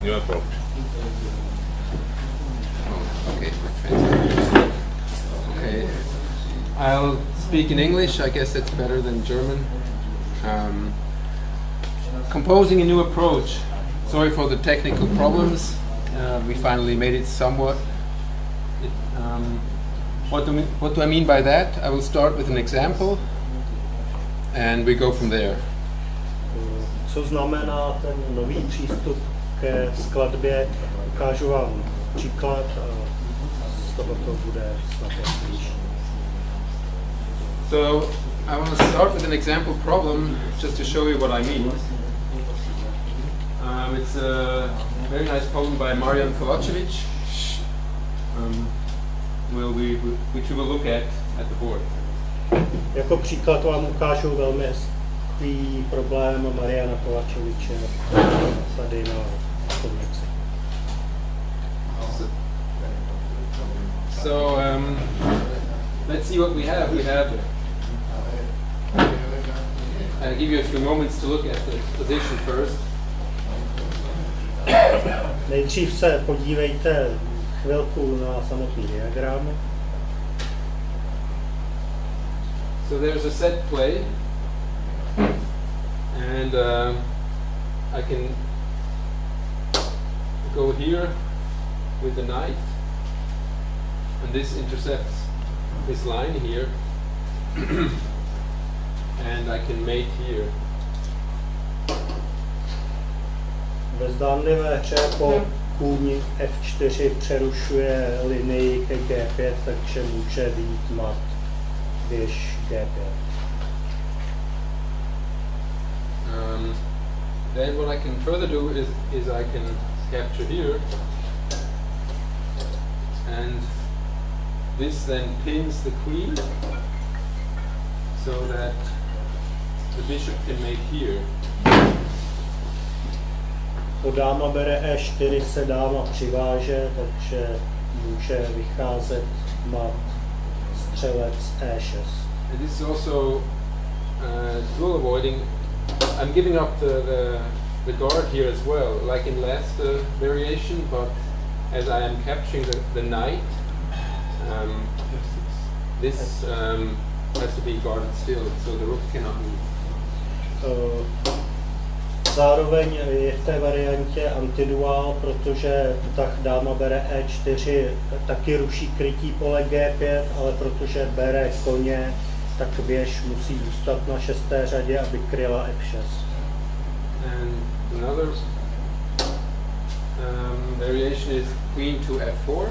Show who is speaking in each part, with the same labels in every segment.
Speaker 1: New approach.
Speaker 2: Okay. Okay. I'll speak in English. I guess that's better than German. Composing a new approach. Sorry for the technical problems. We finally made it somewhat. What do I mean by that? I will start with an example and we go from there.
Speaker 3: Co znamená ten nový přístup ke skladbě? Ukážu vám příklad a z toho to bude snad jasnější.
Speaker 2: So I want to start with an example problem just to show you what I mean. It's a very nice problem by Marianka, which we will look at the board.
Speaker 3: Jako příklad vám ukážu velmi hezký problém Mariana Kovačeviče tady na komice.
Speaker 2: So let's see what we have. I'll give you a few moments to look at the position first.
Speaker 3: Nejdřív se podívejte chvilku na samotný diagram.
Speaker 2: So there's a set play, and I can go here with the knight, and this intercepts this line here, and I can mate here.
Speaker 3: Ve zdánlivé hře po kůň F4 přerušuje linii ke G5, takže může být mat běž G5.
Speaker 2: Then what I can further do is I can capture here, and this then pins the queen so that the bishop can mate here.
Speaker 3: Po dáma bere E4 se dáma přiváže, takže může vycházet mat střelec E6.
Speaker 2: And this is also dual avoiding. I'm giving up the guard here as well, like in last variation, but as I am capturing the knight, this has to be guarded still, so the rook cannot move.
Speaker 3: Zároveň je v té variantě antiduál, protože tah dáma bere E4 taky ruší krytí pole G5, ale protože bere koně, tak věž musí zůstat na 6. řadě, aby kryla F6.
Speaker 2: And another variation is queen to F4.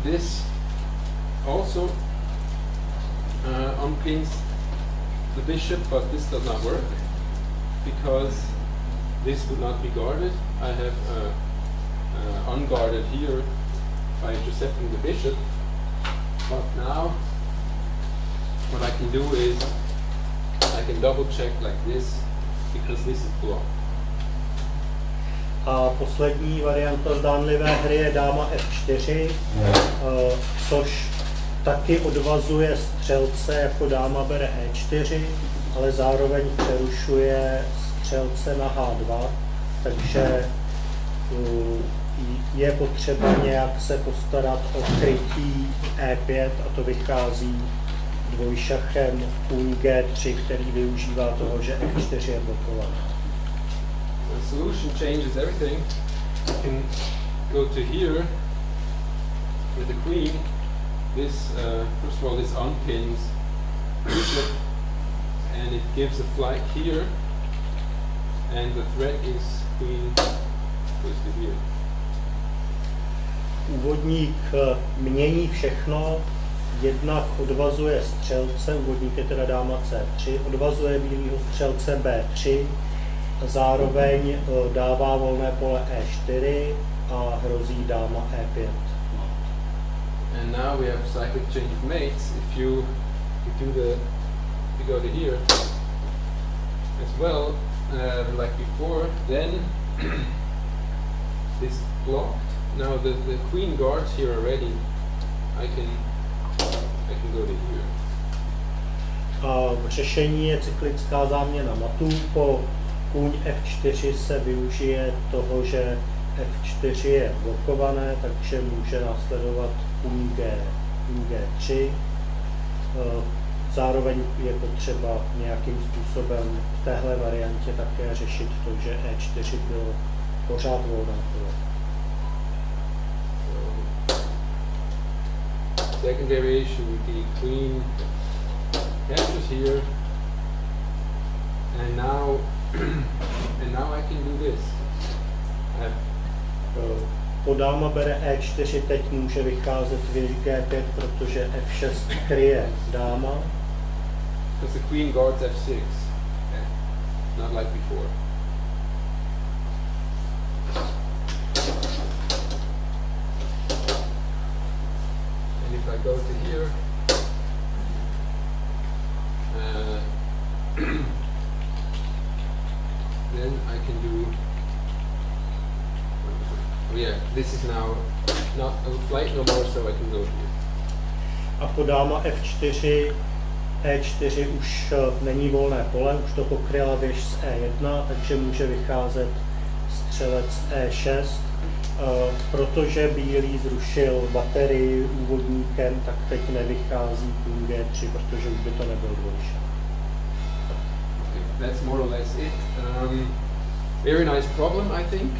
Speaker 2: This also unpins the bishop, but this does not work, because this would not be guarded. I have unguarded here by intercepting the bishop, but now what I can do is I can double check like this, because this is blocked.
Speaker 3: A poslední varianta zdánlivé hry je dáma F4, což taky odvazuje střelce jako dáma bere E4, ale zároveň přerušuje střelce na H2, takže je potřeba nějak se postarat o krytí E5 a to vychází dvojšachem kůň G3, který využívá toho, že F4 je blokovaný.
Speaker 2: The solution changes everything. I can go to here with the queen. This, first of all, this unpins the bishop, and it gives a flight here, and the threat is queen goes to here.
Speaker 3: Úvodník mění všechno, jednak odvazuje střelce, úvodník je teda dáma C3, odvazuje bílého střelce B3, zároveň dává volné pole E4 a hrozí dáma E5.
Speaker 2: And now we have cyclic change of mates. If you go to here as well, like before, then this is blocked. Now the queen guards here already. I can go to here.
Speaker 3: A řešení je cyklická záměna matů. Po kůň F4 se využije toho, že F4 je blokované, takže může následovat kůň G3. Zároveň je potřeba nějakým způsobem v téhle variantě také řešit to, že E4 bylo pořád volné pole.
Speaker 2: Second variation would be queen captures here, and now I can do this.
Speaker 3: Po dáma bere E4 teď může vycházet věž G5, protože F6 kryje dáma.
Speaker 2: Because the queen guards F6, not like before. And if I go to here, then I can do. Oh yeah, this is now not a flight no more, so I can go here.
Speaker 3: A po dáma F4, E4 už není volné pole, už to pokryla věž z E1, takže může vycházet střelec E6. Protože bílý zrušil baterii úvodníkem, tak teď nevychází kůň G3, protože už by to nebyl dvojšah.
Speaker 2: That's more or less it. Very nice problem, I think.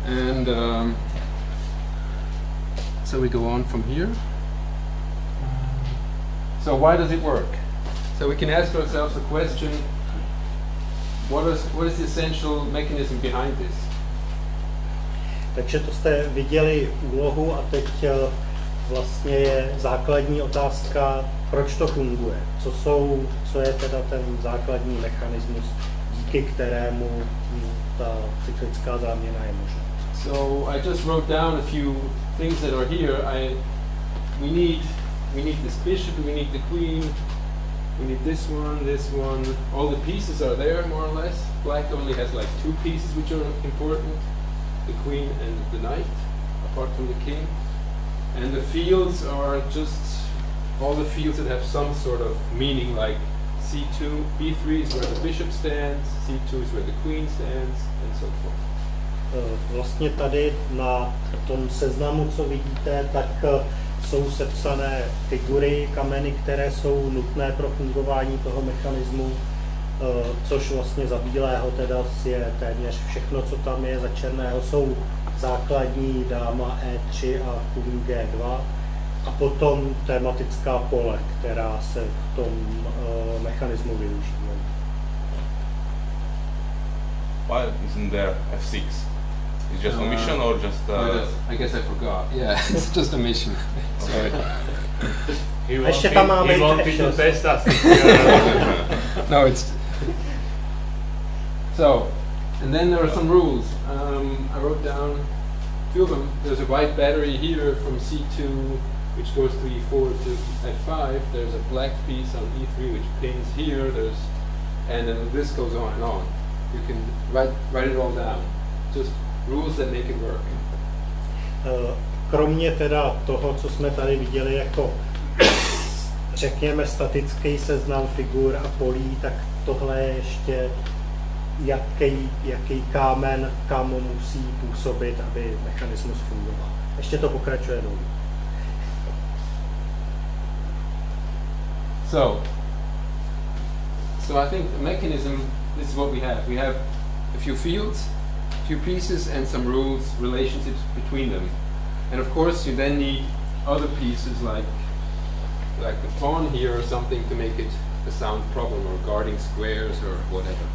Speaker 2: And so we go on from here. So why does it work? So we can ask ourselves the question, what is the essential mechanism behind this?
Speaker 3: Takže to jste viděli úlohu a teď vlastně je základní otázka, proč to funguje. Co je teda ten základní mechanismus, díky kterému ta cyklická záměna je možná.
Speaker 2: So I just wrote down a few things that are here. We need this bishop, we need the queen, we need this one. All the pieces are there more or less. Black only has like two pieces which are important, the queen and the knight, apart from the king. And the fields are just all the fields that have some sort of meaning, like C2, B3 is where the bishop stands, C2 is where the queen stands, and so forth.
Speaker 3: Vlastně tady na tom seznamu, co vidíte, tak jsou sepsané figury, kameny, které jsou nutné pro fungování toho mechanismu, což vlastně za bílého teda je téměř všechno, co tam je, za černého jsou základní dáma E3 a kůň G2 a potom tematická pole, která se v tom mechanismu využívají.
Speaker 1: Why isn't there F6? It's just a mission or just
Speaker 2: I guess I forgot. Yeah, it's just a mission. Sorry.
Speaker 3: Ještě tam máme
Speaker 4: He wanted to test us.
Speaker 2: No, it's so. And then there are some rules. I wrote down two of them. There's a white battery here from C2, which goes to E4 to F5. There's a black piece on E3 which pins here. And then this goes on and on. You can write it all down. Just rules that make it work.
Speaker 3: Kromě teda toho, co jsme tady viděli jako řekněme statický seznam figur a polí, tak tohle je ještě jaký kámen kam musí působit, aby mechanismus fungoval. Ještě to pokračuje dolů.
Speaker 2: So I think the mechanism, this is what we have. We have a few fields, a few pieces and some rules, relationships between them. And of course you then need other pieces like the pawn here or something to make it a sound problem, or guarding squares or whatever.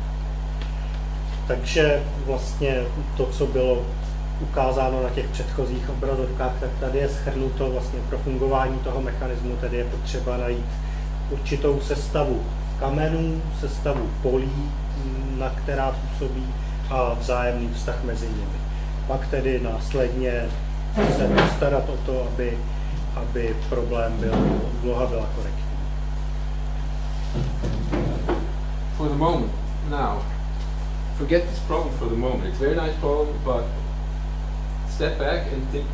Speaker 3: Takže vlastně to, co bylo ukázáno na těch předchozích obrazovkách, tak tady je shrnuto vlastně pro fungování toho mechanismu, tedy je potřeba najít určitou sestavu kamenů, sestavu polí, na která působí, a vzájemný vztah mezi nimi. Pak tedy následně se postarat o to, aby úloha byla korektní.
Speaker 2: For the moment, now, forget this problem for the moment. It's a very nice problem, but step back and think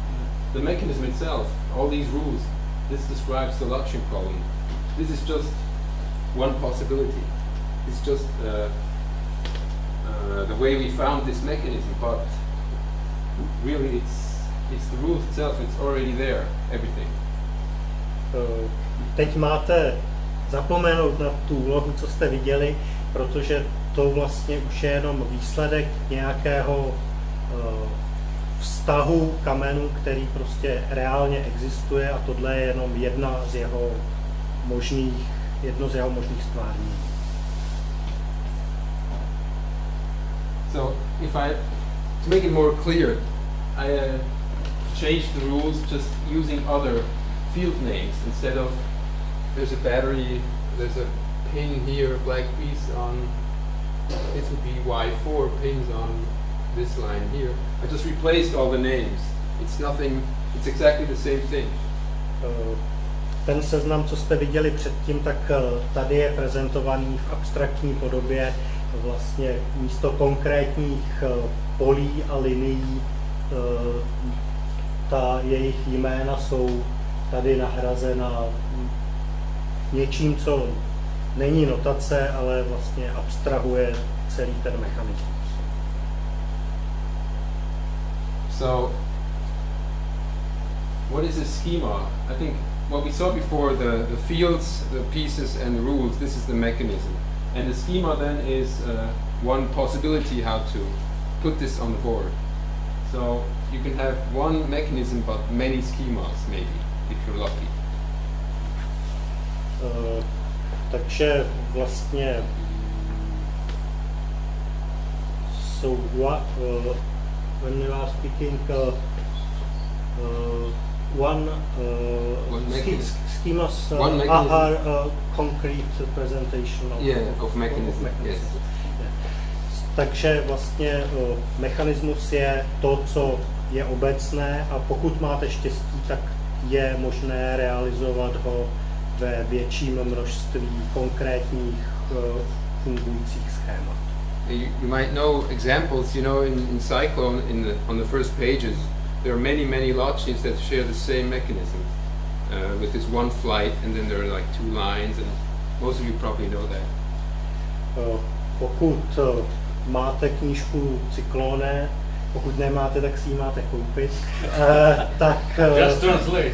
Speaker 2: the mechanism itself, all these rules, this describes the Lutschen problem. This is just one possibility. It's just the way we found this mechanism, but really it's the rules itself, it's already there, everything.
Speaker 3: Teď máte zapomenout na tu úlohu, co jste viděli, protože to vlastně už je jenom výsledek nějakého vztahu kamenu, který prostě reálně existuje, a tohle je jenom jedno z jeho možných stvárnění.
Speaker 2: So to make it more clear, I changed the rules just using other field names instead of there's a battery, there's a pin here, a black piece on, this would be Y4 pins on this line here. I just replaced all the names. It's nothing, it's exactly the same thing.
Speaker 3: Ten seznam, co jste viděli předtím, tak tady je prezentovaný v abstraktní podobě. Vlastně místo konkrétních polí a linií ta jejich jména jsou tady nahrazena něčím, co není notace, ale vlastně abstrahuje celý ten mechanismus.
Speaker 2: So, what is a schema? I think what we saw before, the fields, the pieces and the rules, this is the mechanism. And the schema then is one possibility how to put this on the board. So you can have one mechanism but many schemas maybe, if you're lucky.
Speaker 3: Takže vlastně when you are speaking schemas are concrete presentation
Speaker 2: of mechanism. Yes.
Speaker 3: Takže vlastně mechanismus je to, co je obecné, a pokud máte štěstí, tak je možné realizovat ho ve větším množství konkrétních fungujících schémat.
Speaker 2: You might know examples, you know, in Cyclone, on the first pages, there are many lodges that share the same mechanism with this one flight, and then there are like two lines, and most of you probably know that.
Speaker 3: Pokud máte knížku Cyklone, pokud nemáte, tak si ji máte koupit, tak
Speaker 1: Just translate.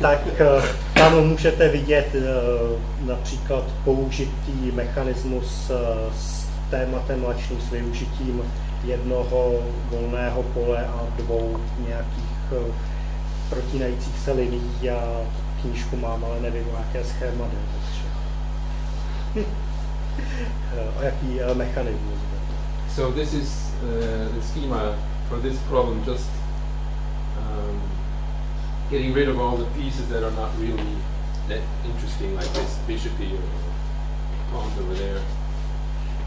Speaker 3: tak tam můžete vidět například použitý mechanismus s tématem mlačný s využitím jednoho volného pole a dvou nějakých protínajících se linií. Já knížku mám, ale nevím, o jaké schéma jde, takže o jaký mechanismus.
Speaker 2: So this is the schema for this problem, just getting rid of all the pieces that are not really that interesting, like this bishop here or pawns over there.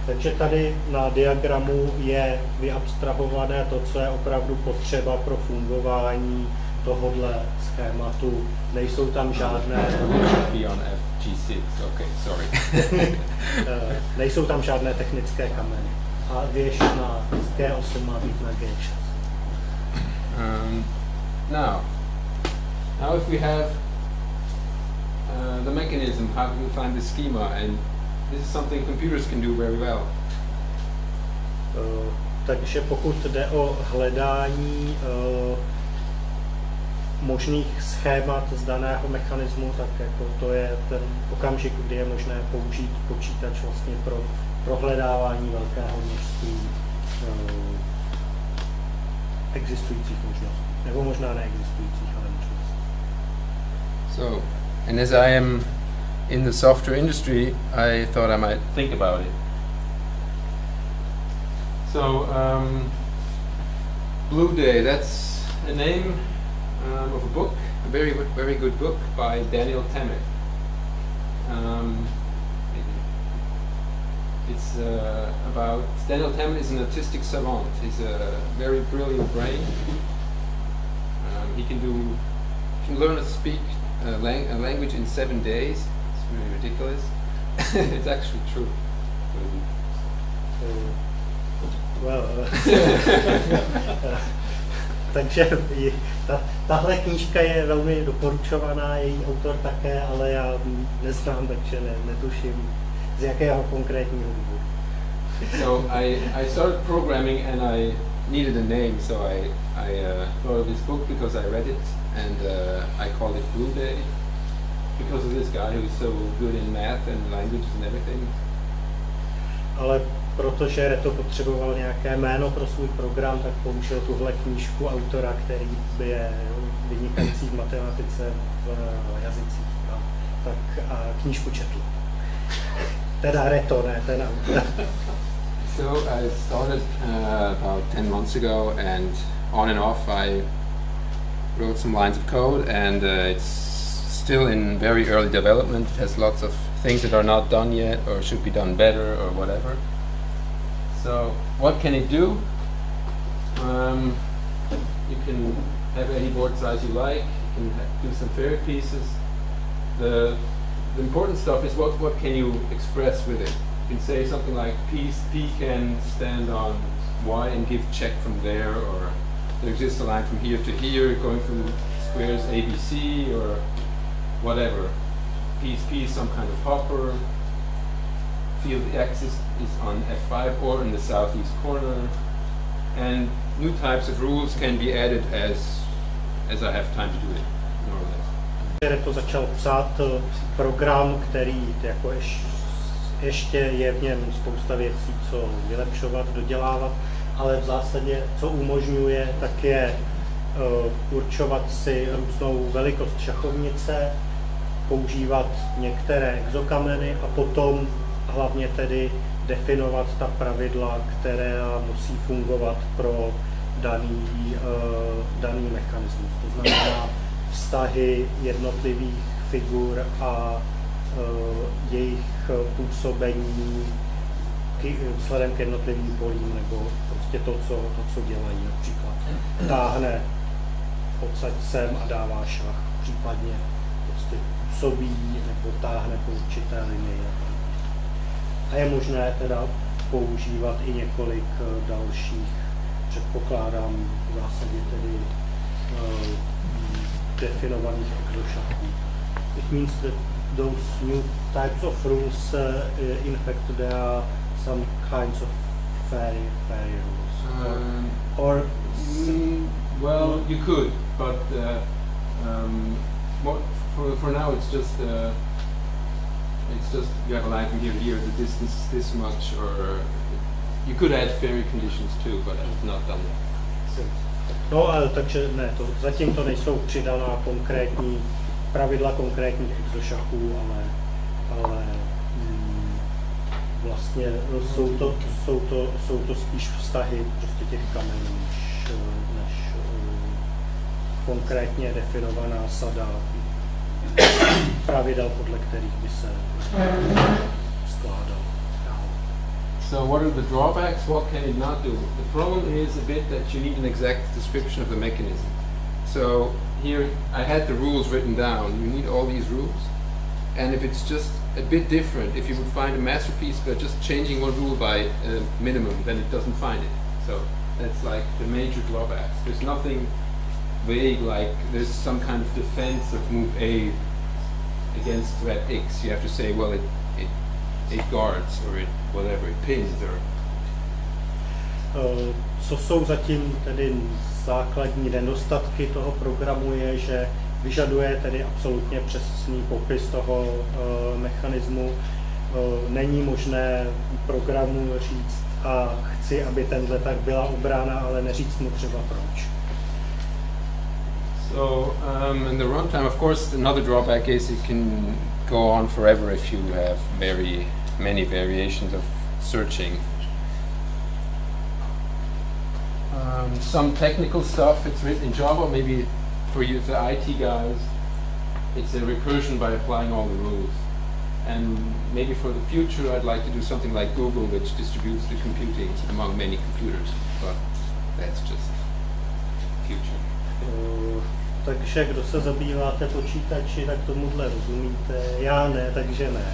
Speaker 3: Takže tady na diagramu je vyabstrahované to, co je opravdu potřeba pro fungování tohodle schématu. Nejsou tam žádné... nejsou tam žádné technické kameny. A věž na G8 má být na G6.
Speaker 2: Now if we have the mechanism, how do we find the schema? And this is something computers can do very well.
Speaker 3: Takže pokud jde o hledání možných schémat z daného mechanismu, tak jako to je ten okamžik, kdy je možné použít počítač vlastně pro prohledávání velkého množství existujících možností. Nebo možná neexistujících, ale možností.
Speaker 2: So, and as I am in the software industry, I thought I might think about it. So, Blue Day, that's a name of a book, a very good book by Daniel Tammet. It's about, Daniel Tammet is an autistic savant. He's a very brilliant brain. He can learn to speak a language in 7 days. It's really ridiculous. It's actually true.
Speaker 3: Takže tahle knížka je velmi doporučovaná, její autor také, ale já neznám, takže netuším Z jakého konkrétního důvodu?
Speaker 2: So I started programming and I needed a name, so I thought of this book because I read it, and I called it Blue Day because of this guy who's so good in math and languages and everything.
Speaker 3: Ale protože Reto potřeboval nějaké jméno pro svůj program, tak použil tuhle knížku autora, který je vynikající v matematice, v jazycích. Tak a knížku četl. Teda Reto, ne ten autor.
Speaker 2: So I started about 10 months ago, and on and off I wrote some lines of code, and it's still in very early development. It has lots of things that are not done yet or should be done better or whatever. So what can it do? You can have any board size you like. You can do some fairy pieces. The important stuff is what can you express with it. You can say something like piece P can stand on Y and give check from there, or there exists a line from here to here going through squares ABC or whatever. Piece P is some kind of hopper. Field X is on F5 or in the southeast corner. And new types of rules can be added as I have time to do it, more or less.
Speaker 3: Reto začal psát program, který jako ještě je v něm spousta věcí, co vylepšovat, dodělávat, ale v zásadě, co umožňuje, tak je určovat si různou velikost šachovnice, používat některé exokameny a potom hlavně tedy definovat ta pravidla, která musí fungovat pro daný mechanismus. To znamená vztahy jednotlivých figur a jejich působení vzhledem k jednotlivým polím, nebo prostě to, co dělají. Například táhne odsaď sem a dává šach, případně prostě působí nebo táhne po určité linii. A je možné teda používat i několik dalších, předpokládám v zásadě tedy definovaných exošachů. It means that those new types of rules, in fact, there are some kinds of fairy rules. Or
Speaker 2: well, you could, but for now it's just you have a line from here to here, the distance is this much, or you could add fairy conditions too, but I've not done that.
Speaker 3: No, ale takže ne, zatím to nejsou přidaná konkrétní pravidla konkrétních exošachů, ale vlastně jsou to spíš vztahy prostě těch kamenů, než konkrétně definovaná sada pravidel, podle kterých by se skládal.
Speaker 2: So what are the drawbacks? What can it not do? The problem is a bit that you need an exact description of the mechanism. So here I had the rules written down. You need all these rules. And if it's just a bit different, if you would find a masterpiece by just changing one rule by a minimum, then it doesn't find it. So that's like the major drawbacks. There's nothing vague like there's some kind of defense of move A against threat X. You have to say, well, it guards, or it whatever, it pins, or...
Speaker 3: Co jsou zatím tedy základní nedostatky toho programu je, že vyžaduje tedy absolutně přesný popis toho mechanismu. Není možné programu říct a chci, aby tenhle tak byla obrána, ale neříct mu třeba proč.
Speaker 2: So in the runtime, of course, another drawback is it can go on forever if you have very many variations of searching. Some technical stuff, it's written in Java, maybe for you, the IT guys, it's a recursion by applying all the rules. And maybe for the future I'd like to do something like Google, which distributes the computing among many computers, but that's just future.
Speaker 3: Takže kdo se zabýváte počítači, tak tomuhle rozumíte, já ne, takže ne.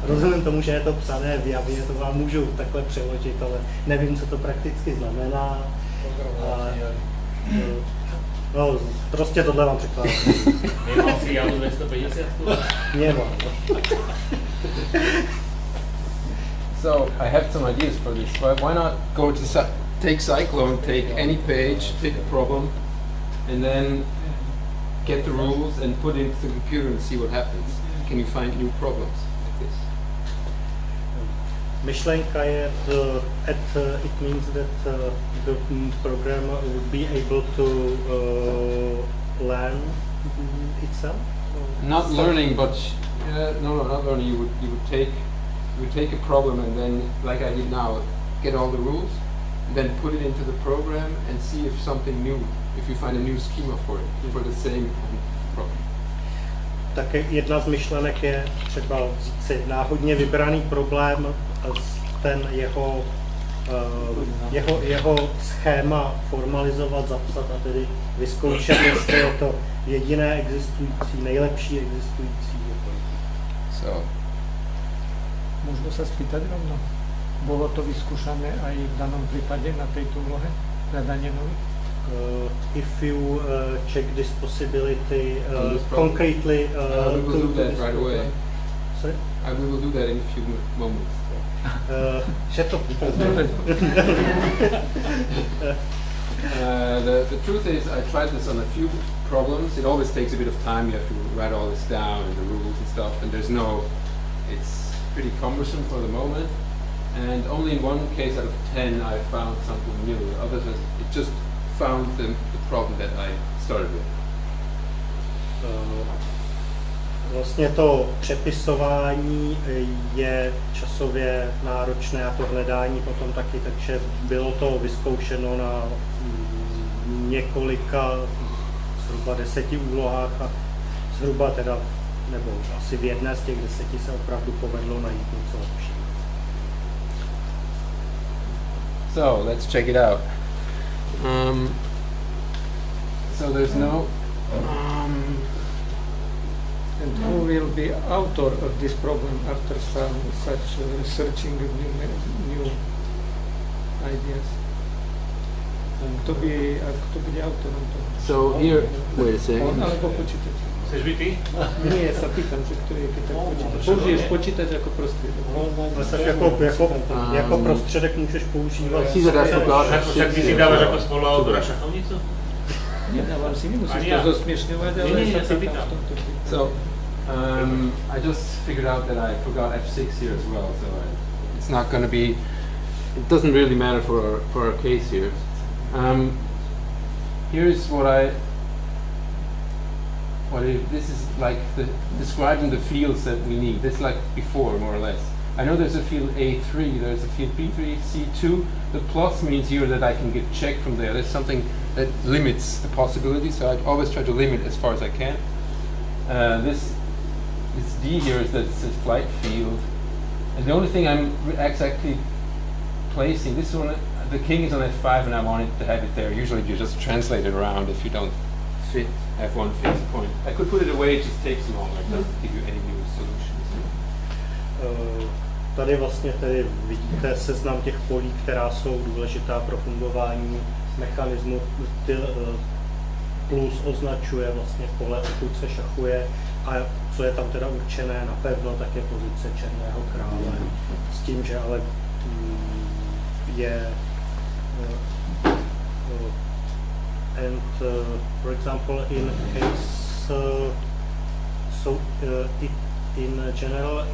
Speaker 3: Rozumím tomu, že je to psané v Javě, to vám můžu takhle přeložit, ale nevím, co to prakticky znamená. No, prostě tohle vám překládám.
Speaker 4: Nemal si jadu 250?
Speaker 3: Nemám.
Speaker 2: So I have some ideas for this. Why not go to take Cyclone, take any page, pick a problem, and then get the rules and put it into the computer and see what happens. Can you find new problems like this?
Speaker 3: Myšlenka je, it means that the programmer would be able to learn itself.
Speaker 2: Not learning, but not learning. You would take a problem and then, like I did now, get all the rules, and then put it into the program and see if something new, if you find a new schema for it, for the same problem.
Speaker 3: Tak jedna z myšlenek je třeba vzít si náhodně vybraný problém, ten jeho schéma formalizovat, zapsat a tedy vyzkoušet, jestli je to jediné existující, nejlepší existující.
Speaker 2: So.
Speaker 5: Môžeme sa spýtať rovno? Bolo to vyskúšané aj v danom prípade na tejto úlohe? Hľadanie nových?
Speaker 3: If you check this possibility concretely,
Speaker 2: we will do that right away.
Speaker 3: Sorry?
Speaker 2: We will do that in a few moments. The truth is, I tried this on a few problems. It always takes a bit of time. You have to write all this down and the rules and stuff. And it's pretty cumbersome for the moment. And only in one case out of 10 I found something new. Others, it just found the problem that I started with.
Speaker 3: Vlastně to přepisování je časově náročné a to hledání potom taky, takže bylo to vyzkoušeno na několika, zhruba 10 úlohách a zhruba teda, nebo asi v jedné z těch 10 se opravdu povedlo najít něco lepší.
Speaker 2: So, let's check it out. So there's no...
Speaker 5: And who will be author of this problem after such researching of new ideas? Kto bude autorom toho?
Speaker 2: So here, wait a second.
Speaker 5: On alebo počítač?
Speaker 4: Chceš byť ty?
Speaker 5: Nie, sa pýtam, že ktorý je tak počítač. Použiješ počítač ako prostriedok.
Speaker 3: Jako prostředek můžeš používat.
Speaker 4: Však ty si dávaš ako spoluautora šachovnicu?
Speaker 5: Nedávam si, nemusíš to zosmiešňovať, ale sa pýtam v tomto.
Speaker 2: So, I just figured out that I forgot F6 here as well, so it's not going to be, it doesn't really matter for our case here. Here's this is like describing the fields that we need. This is like before, more or less. I know there's a field A3, there's a field B3, C2. The plus means here that I can get checked from there. There's something that limits the possibility, so I always try to limit as far as I can. This D here is that it says flight field, and the only thing I'm exactly placing, this one, the king is on F5 and I wanted to have it there. Usually you just translate it around if you don't fit F1 fixed point. I could put it away, it just takes longer, it doesn't give you any new solutions.
Speaker 3: Tady vlastně vidíte seznam těch polí, která jsou důležitá pro fungování mechanismu. Plus označuje vlastně pole, odkud se šachuje, a co je tam teda určené napevno, tak je pozice černého krále. S tím, že ale je for example, in case in general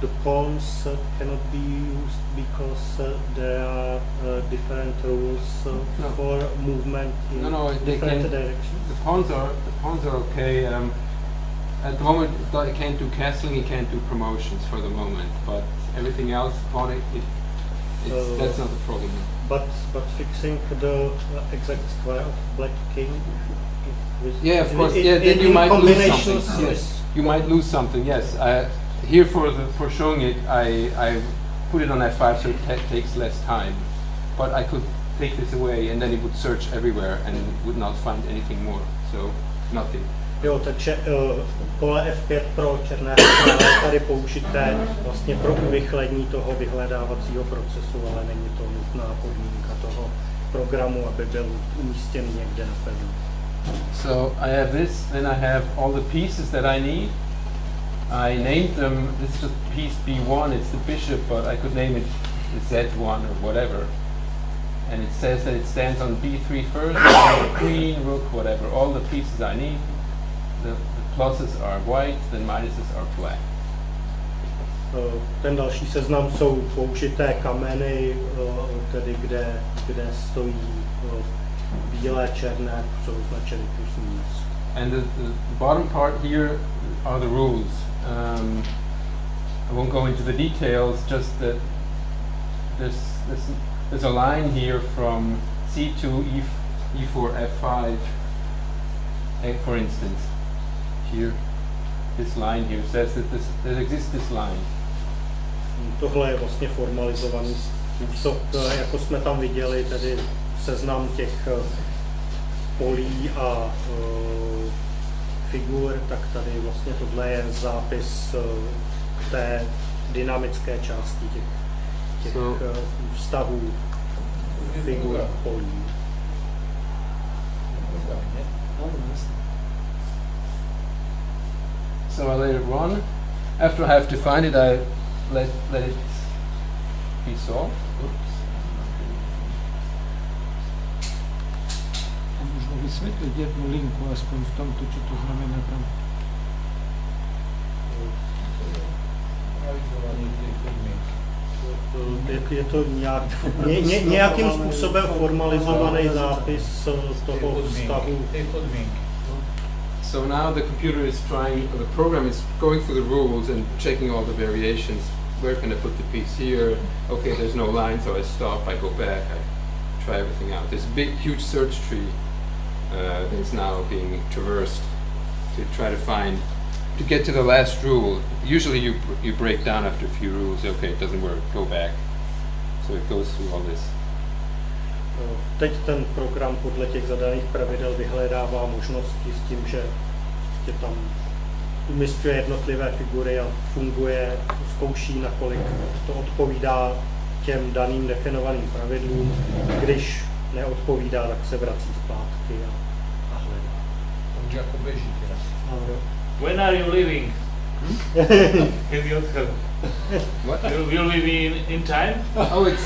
Speaker 3: the pawns cannot be used because there are different rules for movement in different directions.
Speaker 2: The pawns are okay. At the moment, it can't do castling, it can't do promotions for the moment, but everything else, that's not the problem.
Speaker 3: But fixing the exact square of black king.
Speaker 2: Yeah, of course. Yeah, then you might lose something. Yes, you might lose something. Yes. Here for showing it, I put it on F5 so it takes less time. But I could take this away and then it would search everywhere and would not find anything more. So nothing.
Speaker 3: Jo, takže pole F5 pro černé strany je tady použité vlastně pro urychlení toho vyhledávacího procesu, ale není to nutná podmínka toho programu, aby byl umístěn někde na pevně.
Speaker 2: So I have this, then I have all the pieces that I need. I named them, this is just piece B1, it's the bishop, but I could name it Z1 or whatever. And it says that it stands on B3 first, queen, rook, whatever, all the pieces I need. The pluses are white, the minuses are black.
Speaker 3: Ten další seznam jsou použité kameny, tedy kde stojí bílé, černé, jsou označeny plus minus.
Speaker 2: And the bottom part here are the rules. I won't go into the details, just that there's a line here from C2, E4, F5, for instance. Here, this line here says that there exists this line.
Speaker 3: Tohle je vlastně formalizovaný způsob, jako jsme tam viděli, tedy seznam těch polí a figur, tak tady vlastně tohle je zápis té dynamické části těch vztahů figur polí.
Speaker 2: So I let it run. After I have defined it, I let it be solved. Oops.
Speaker 5: Možno vysvetliť jednu linku, aspoň v tomto, čo to znamená tam.
Speaker 3: Je to nějakým způsobem formalizovaný zápis toho vztahu.
Speaker 2: So now the computer is trying, or the program is going through the rules and checking all the variations. Where can I put the piece here? Okay, there's no line, so I stop, I go back, I try everything out. This big, huge search tree that is now being traversed to try to find, to get to the last rule. Usually you break down after a few rules. Okay, it doesn't work, go back. So it goes through all this.
Speaker 3: Teď ten program podle těch zadaných pravidel vyhledává možnosti s tím, že tam umísťuje jednotlivé figury a funguje, zkouší, nakolik to odpovídá těm daným definovaným pravidlům. Když neodpovídá, tak se vrací zpátky a hledá.
Speaker 4: On jako běží teda.
Speaker 6: When are you leaving?
Speaker 2: What?
Speaker 6: Will we be in time?
Speaker 2: Oh, it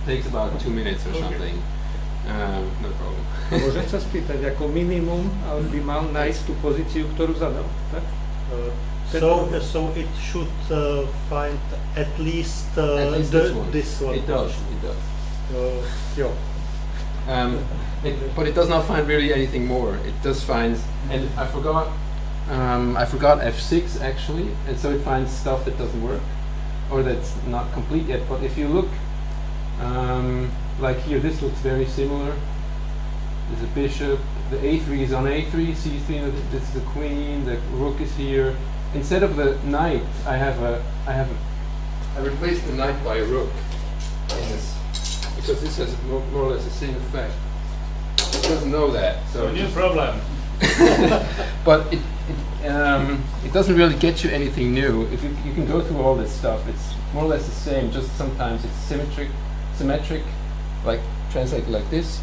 Speaker 2: takes about 2 minutes or something. No problem.
Speaker 5: Môžem sa spýtať, ako minimum, ale by mal nájsť tú pozíciu, ktorú zadal, tak?
Speaker 3: So it should find at least, this one.
Speaker 2: It does.
Speaker 3: Jo.
Speaker 2: But it does not find really anything more. It does find, and I forgot F6 actually, and so it finds stuff that doesn't work, or that's not complete yet. But if you look, like here, this looks very similar. There's a bishop, the A3 is on A3, C3, this is the queen, the rook is here. Instead of the knight, I replaced the knight by a rook in this, because this has more or less the same effect. It doesn't know that, so
Speaker 6: No problem.
Speaker 2: but it doesn't really get you anything new. If you can go through all this stuff, it's more or less the same. Just sometimes it's symmetric, like translated like this,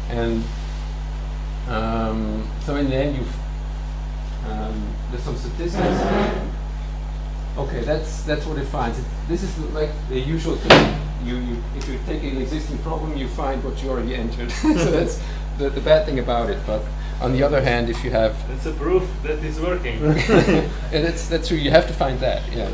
Speaker 2: and so in the end there's some statistics. Okay, that's what it finds. This is like the usual thing. If you take an existing problem, you find what you already entered. So that's the bad thing about it. But on the other hand, if you have,
Speaker 6: That's a proof that it's working.
Speaker 2: yeah, that's true. You have to find that. Yeah.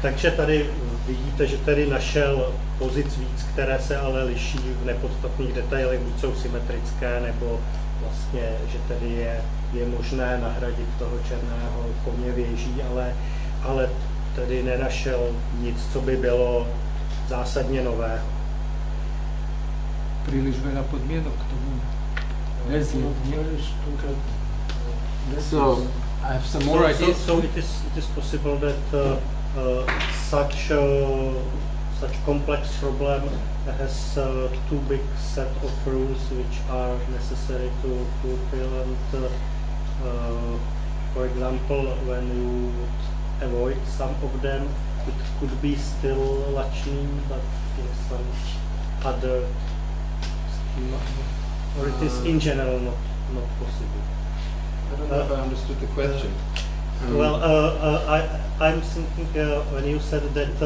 Speaker 3: Takže tady vidíte, že tady našel pozic víc, které se ale liší v nepodstatných detailech, buď jsou symetrické, nebo vlastně, že tady je možné nahradit toho černého koně věží, ale tady nenašel nic, co by bylo zásadně nového.
Speaker 5: Príliš veľa podmienok k tomu.
Speaker 2: So I have some more ideas.
Speaker 3: So it is possible that such complex problem has too big set of rules which are necessary to fulfill, and For example, when you would avoid some of them, it could be still lačný, but in some other schema, or it is in general not possible.
Speaker 2: I don't know if I understood the question.
Speaker 3: Well, I'm thinking when you said that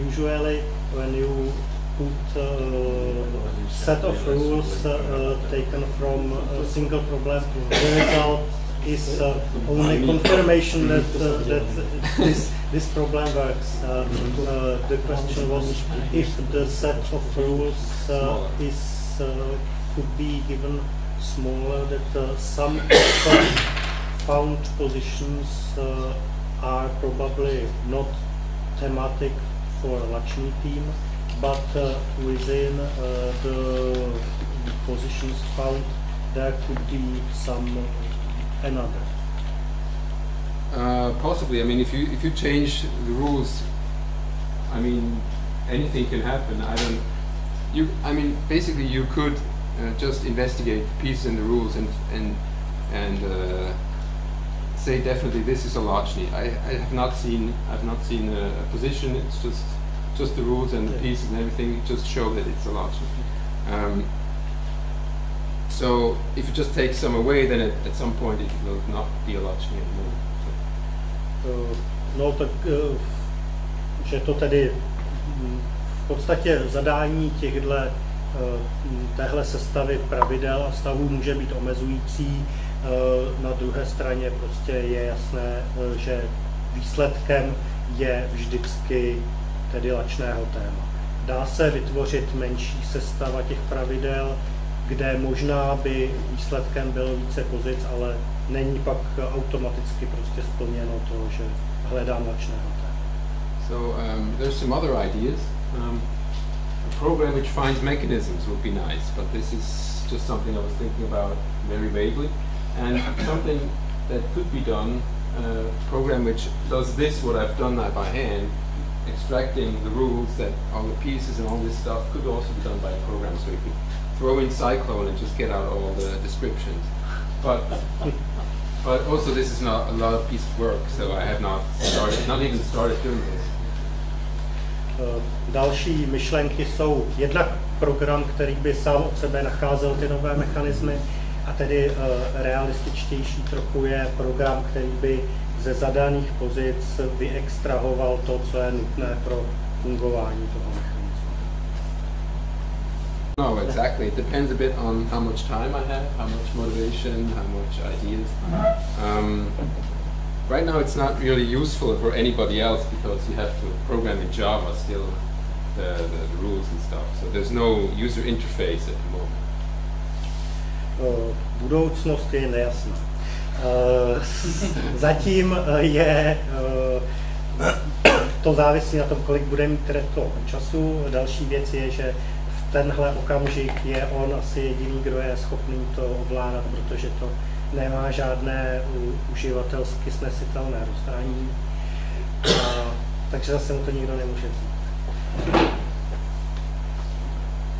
Speaker 3: usually when you put set of rules taken from a single problem, the result is only confirmation that this problem works. The question was if the set of rules could be given smaller, that some found positions are probably not thematic for a lačný team, but within the positions found there could be some another.
Speaker 2: Possibly. I mean, if you change the rules, I mean, anything can happen. I mean, basically, you could just investigate pieces in the rules and say definitely this is a lačný. I've not seen a position. It's just the rules and the pieces and everything just show that it's a lačný. So if you just take some away, then at some point it will not be a lačný anymore.
Speaker 3: No tak, že to tedy v podstatě zadání téhle sestavy pravidel a stavů může být omezující. Na druhé straně prostě je jasné, že výsledkem je vždycky tedy lačného téma. Dá se vytvořit menší sestava těch pravidel, kde možná by výsledkem bylo více pozic, ale není pak automaticky prostě splněno to, že hledám lačného téma.
Speaker 2: So there's some other ideas. A program which finds mechanisms would be nice, but this is just something I was thinking about very vaguely. And something that could be done, a program which does this, what I've done now by hand, extracting the rules, that all the pieces and all this stuff could also be done by a program. So you could throw in Cyclone and just get out all the descriptions. But also this is not a lot of piece of work, so I have not even started doing this.
Speaker 3: Další myšlenky jsou jednak program, který by sám od sebe nacházel ty nové mechanismy, a tedy realističtější trochu je program, který by ze zadaných pozic vyextrahoval to, co je nutné pro fungování toho mechanismu.
Speaker 2: No, exactly. It depends a bit on how much time I have, how much motivation, how much ideas. Right now it's not really useful for anybody else because you have to program in Java still the rules and stuff. So there's no user interface at the moment.
Speaker 3: Budoucnost je nejasná. Zatím je to závisí na tom, kolik bude mít Reto času. Další věc je, že v tenhle okamžik je on asi jediný, kdo je schopný to ovládat, protože to nemá žádné uživatelsky snesitelné rozhraní. Takže zase mu to nikdo nemůže vzít.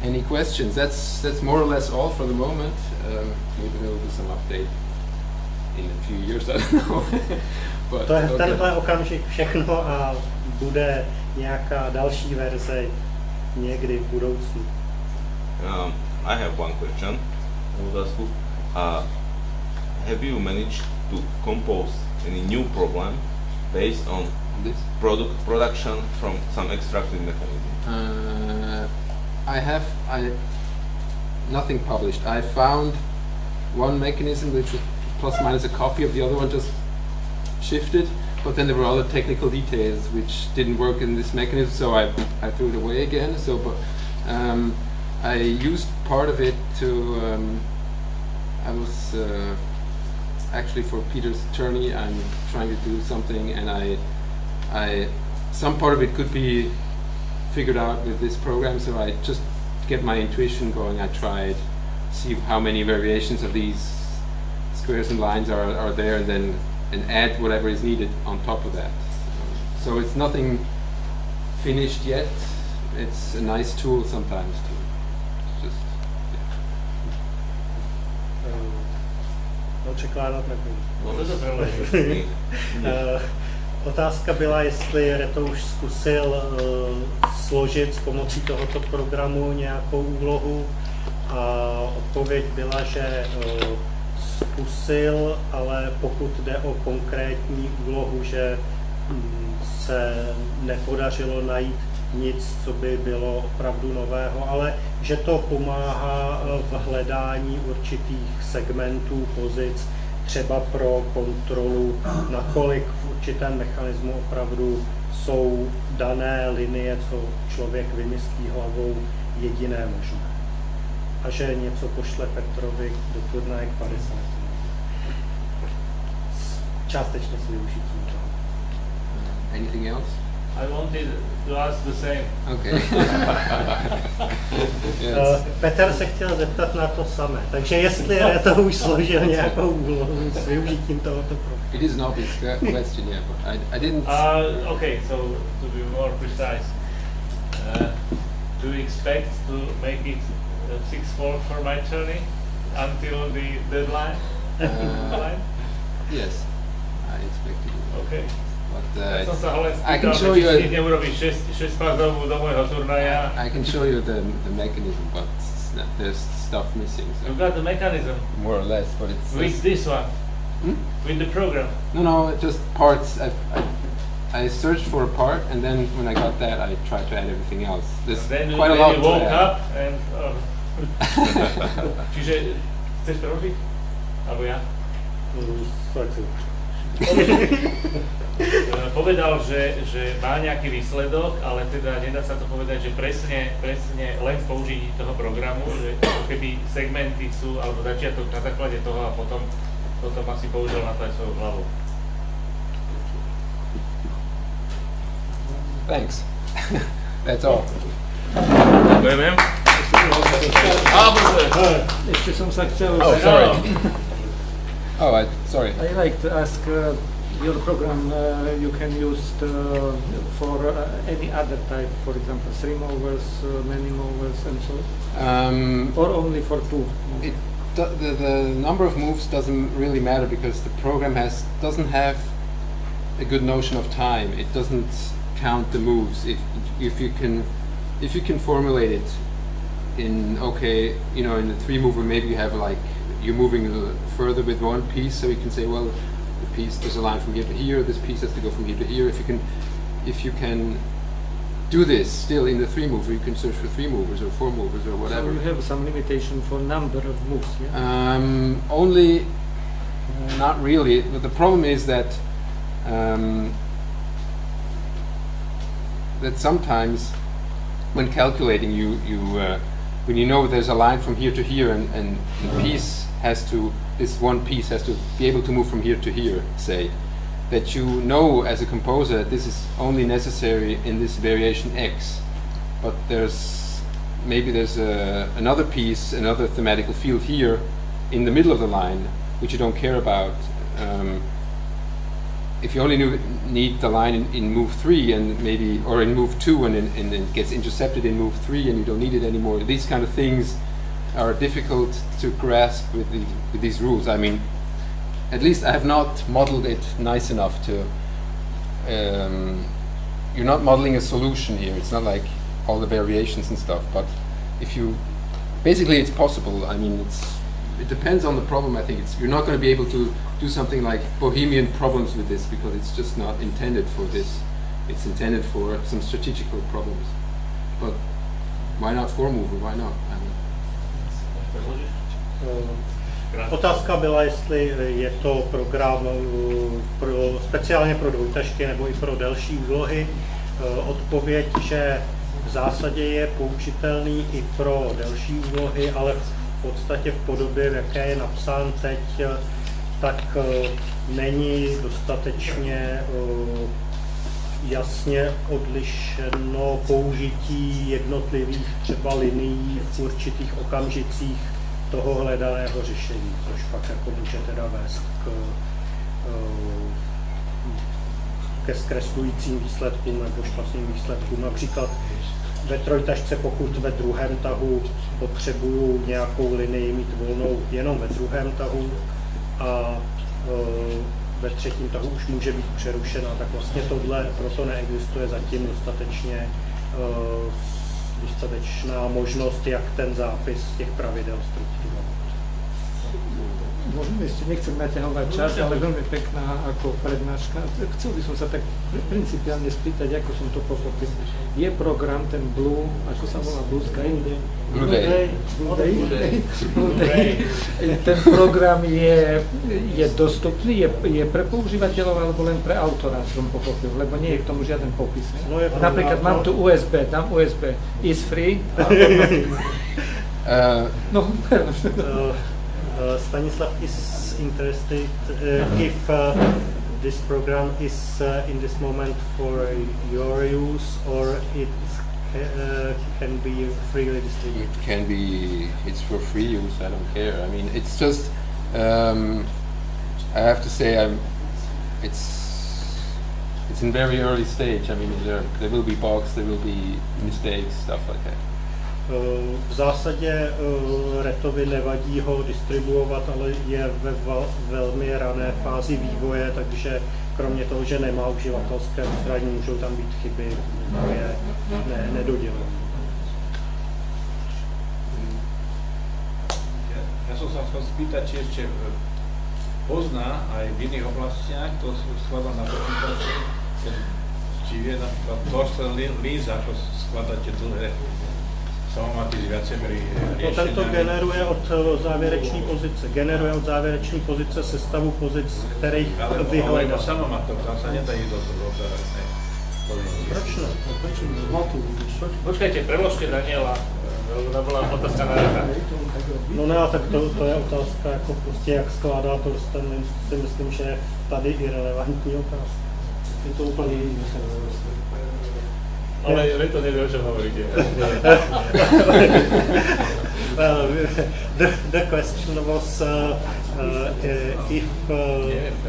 Speaker 2: Any questions? That's more or less all for the moment. Maybe there will be some update in a few years. I don't know. But,
Speaker 3: to je v tenhle okamžik všechno a bude nějaká další verze někdy v budoucnu.
Speaker 1: I have one question. Have you managed to compose any new problem based on this production from some extracted mechanism?
Speaker 2: I have nothing published. I found one mechanism which was plus minus a copy of the other one, just shifted, but then there were other technical details which didn't work in this mechanism, so I threw it away again. So, but I used part of it to. I was actually for Peter's attorney. I'm trying to do something, and I some part of it could be figured out with this program, so I just get my intuition going. I tried see how many variations of these squares and lines are there, and add whatever is needed on top of that. So it's nothing finished yet. It's a nice tool sometimes to just
Speaker 3: překládat nebudu.
Speaker 1: Otázka
Speaker 3: byla, jestli Reto už zkusil složit s pomocí tohoto programu nějakou úlohu a odpověď byla, že zkusil, ale pokud jde o konkrétní úlohu, že se nepodařilo najít nic, co by bylo opravdu nového, ale že to pomáhá v hledání určitých segmentů, pozic, třeba pro kontrolu, nakolik v určitém mechanismu opravdu jsou dané linie, co člověk vymyslí hlavou, jediné možné. A že něco pošle Petrovi do turnaje k 50. Částečně s využitím toho.
Speaker 7: Anything else?
Speaker 6: I wanted to ask the same.
Speaker 7: Okay.
Speaker 3: Yes. Petr se chtěl zeptat na to samé, takže jestli Reto už složil nějakou úlohu s využitím tohoto programu.
Speaker 7: It is an obvious question, yeah, but I didn't...
Speaker 6: Okay, so to be more precise, do you expect to make it 6-4 for my journey until the deadline?
Speaker 7: Yes, I expect to do that.
Speaker 6: Okay.
Speaker 7: But
Speaker 6: I can show you.
Speaker 7: I can show you the mechanism, but there's stuff missing. So.
Speaker 6: You got the mechanism.
Speaker 7: More or less, but it's
Speaker 6: with this one. With the program.
Speaker 7: No, just parts. I searched for a part, and then when I got that, I tried to add everything else. There's
Speaker 6: then
Speaker 7: quite a lot
Speaker 6: you woke up and. Čiže chceš preložiť? Alebo ja? Povedal, že má nejaký výsledok, ale teda nedá sa to povedať, že presne len v použití toho programu, že keby segmenty sú, alebo začiatok na základe toho a potom asi použil na to aj svoju hlavu.
Speaker 7: Thanks. That's all.
Speaker 6: Ďakujem.
Speaker 5: Ešte som sa chcel...
Speaker 7: Oh, sorry. Sorry.
Speaker 5: I like to ask your program you can use for any other type, for example, 3 movers, many movers, and so on, or only for 2?
Speaker 7: The number of moves doesn't really matter because the program doesn't have a good notion of time. It doesn't count the moves. If you can formulate it in in the 3 mover, maybe you have like you're moving a little further with one piece, so you can say, well, the piece, there's a line from here to here, this piece has to go from here to here. If you can do this still in the 3 mover, you can search for 3 movers or 4 movers or whatever.
Speaker 5: So you have some limitation for number of moves, yeah?
Speaker 7: Only, not really. But the problem is that that sometimes when calculating when you know there's a line from here to here and the piece this one piece has to be able to move from here to here, say, that you know as a composer that this is only necessary in this variation X, but there's another piece, another thematical field here in the middle of the line which you don't care about. If you only need the line in move 3 and or in move 2 and it gets intercepted in move 3 and you don't need it anymore, these kind of things are difficult to grasp with these rules. I mean, at least I have not modeled it nice enough to. You're not modeling a solution here. It's not like all the variations and stuff. But basically, it's possible. I mean, it depends on the problem. I think you're not going to be able to do something like Bohemian problems with this because it's just not intended for this. It's intended for some strategical problems. But why not 4 mover? Why not? I mean,
Speaker 3: Otázka byla, jestli je to program speciálně pro dvojtašky nebo i pro delší úlohy. Odpověď, že v zásadě je použitelný i pro delší úlohy, ale v podstatě v podobě, v jaké je napsán teď, tak není dostatečně jasně odlišeno použití jednotlivých třeba linií v určitých okamžicích toho hledaného řešení, což pak jako může teda vést ke zkreslujícím výsledkům nebo špatným výsledkům. Například ve trojtašce, pokud ve druhém tahu potřebuju nějakou linii mít volnou jenom ve druhém tahu, a ve třetím tahu už může být přerušena, tak vlastně tohle proto neexistuje zatím dostatečná možnost, jak ten zápis těch pravidel strukturovat.
Speaker 5: Možno ešte nechcem naťahovať čas, ale veľmi pekná ako prednáška. Chcel by som sa tak principiálne spýtať, ako som to pochopil. Je program, ten Blue, ako sa volá, Blue Sky?
Speaker 7: Blue Day.
Speaker 5: Ten program je dostupný, je pre používateľov alebo len pre autora, som pochopil, lebo nie je k tomu žiaden popis.
Speaker 3: No
Speaker 5: napríklad mám tu USB, dám USB, is free.
Speaker 3: Stanislav is interested if this program is in this moment for your use or it can be freely distributed.
Speaker 7: It can be, it's for free use, I don't care. I mean, it's just, I have to say, it's in very early stage. I mean, there will be bugs, there will be mistakes, stuff like that.
Speaker 3: V zásadě Retovi nevadí ho distribuovat, ale je ve velmi rané fázi vývoje, takže kromě toho, že nemá uživatelské rozhraní, můžou tam být chyby, je nedodělal.
Speaker 8: Ja som sa chcel spýtať, či ešte pozná aj v iných oblastiach, to skladá na počítači, či vie napríklad Torsten Linz, ako skladáte dlhé samomaty s viacerými riešeniami.
Speaker 3: Tento generuje od závěreční pozice sestavu pozic, kterých vyhledá.
Speaker 8: Ale samomatov, tam sa nedá ísť do záverečnej pozice.
Speaker 3: Proč ne?
Speaker 6: Počkajte, preložte Daniela. To byla otázka na Reta.
Speaker 3: No ne, tak to je otázka, jako prostě jak skládá Torsten Linz, si myslím, že je tady irelevantní otázka. Je to úplně jiný.
Speaker 6: Ale Reto nevie, o čom hovoríte.
Speaker 3: Well, the question was if,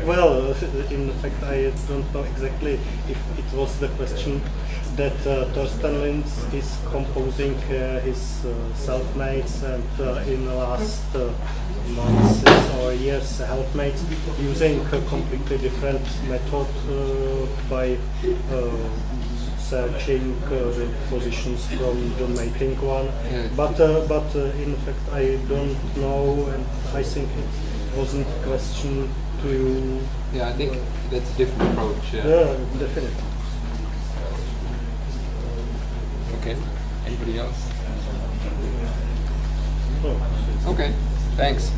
Speaker 3: well, in fact I don't know exactly if it was the question that Torsten Linz is composing his self-mates and in the last months or years helpmates using a completely different method by searching the positions from the mating one, but in fact I don't know, and I think it wasn't a question to you.
Speaker 7: Yeah, I think that's a different approach.
Speaker 3: Yeah, definitely.
Speaker 7: Okay. Anybody else?
Speaker 3: Oh.
Speaker 7: Okay. Thanks.